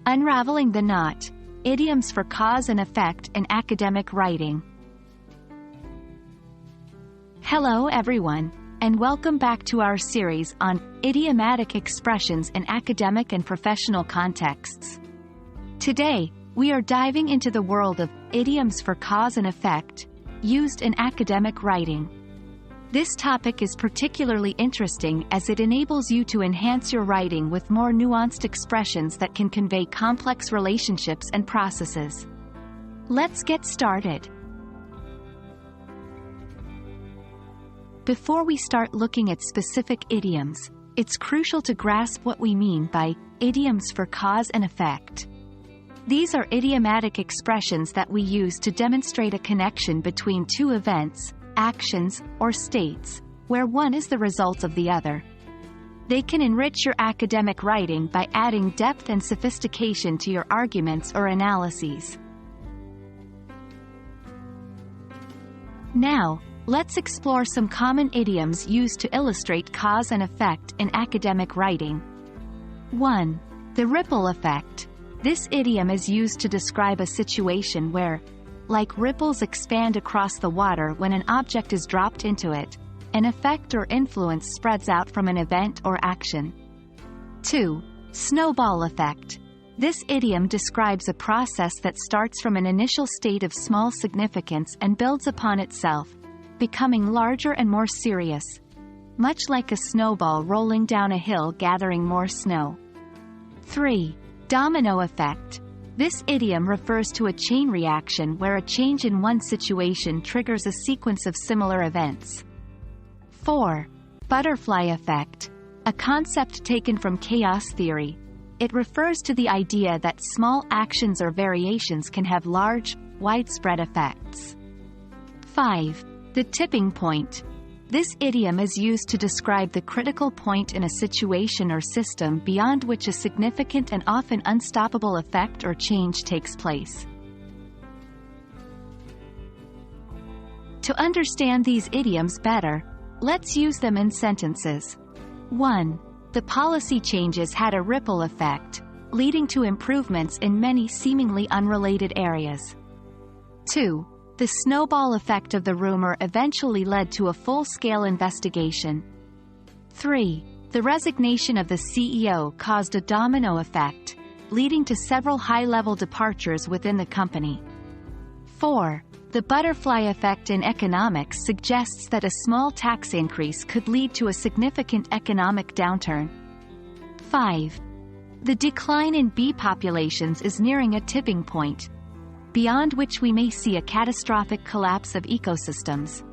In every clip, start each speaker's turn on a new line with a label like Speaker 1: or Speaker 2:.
Speaker 1: Unraveling the Knot, Idioms for Cause and Effect in Academic Writing. Hello everyone, and welcome back to our series on idiomatic expressions in academic and professional contexts. Today, we are diving into the world of idioms for cause and effect, used in academic writing. This topic is particularly interesting as it enables you to enhance your writing with more nuanced expressions that can convey complex relationships and processes. Let's get started. Before we start looking at specific idioms, it's crucial to grasp what we mean by idioms for cause and effect. These are idiomatic expressions that we use to demonstrate a connection between two events, actions, or states, where one is the result of the other. They can enrich your academic writing by adding depth and sophistication to your arguments or analyses. Now, let's explore some common idioms used to illustrate cause and effect in academic writing. 1. The ripple effect. This idiom is used to describe a situation where, like ripples expand across the water when an object is dropped into it, an effect or influence spreads out from an event or action. 2. Snowball effect. This idiom describes a process that starts from an initial state of small significance and builds upon itself, becoming larger and more serious, much like a snowball rolling down a hill gathering more snow. 3. Domino effect. This idiom refers to a chain reaction where a change in one situation triggers a sequence of similar events. 4. Butterfly effect. A concept taken from chaos theory. It refers to the idea that small actions or variations can have large, widespread effects. 5. The tipping point. This idiom is used to describe the critical point in a situation or system beyond which a significant and often unstoppable effect or change takes place. To understand these idioms better, let's use them in sentences. 1. The policy changes had a ripple effect, leading to improvements in many seemingly unrelated areas. 2. The snowball effect of the rumor eventually led to a full-scale investigation. 3. The resignation of the CEO caused a domino effect, leading to several high-level departures within the company. 4. The butterfly effect in economics suggests that a small tax increase could lead to a significant economic downturn. 5. The decline in bee populations is nearing a tipping point, beyond which we may see a catastrophic collapse of ecosystems.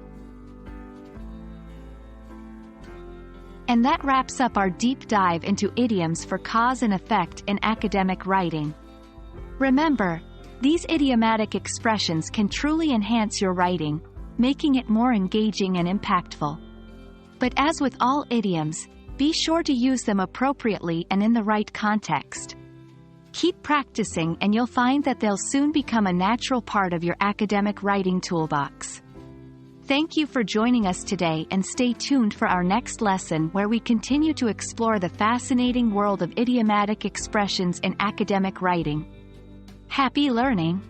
Speaker 1: And that wraps up our deep dive into idioms for cause and effect in academic writing. Remember, these idiomatic expressions can truly enhance your writing, making it more engaging and impactful. But as with all idioms, be sure to use them appropriately and in the right context. Keep practicing and you'll find that they'll soon become a natural part of your academic writing toolbox. Thank you for joining us today and stay tuned for our next lesson where we continue to explore the fascinating world of idiomatic expressions in academic writing. Happy learning!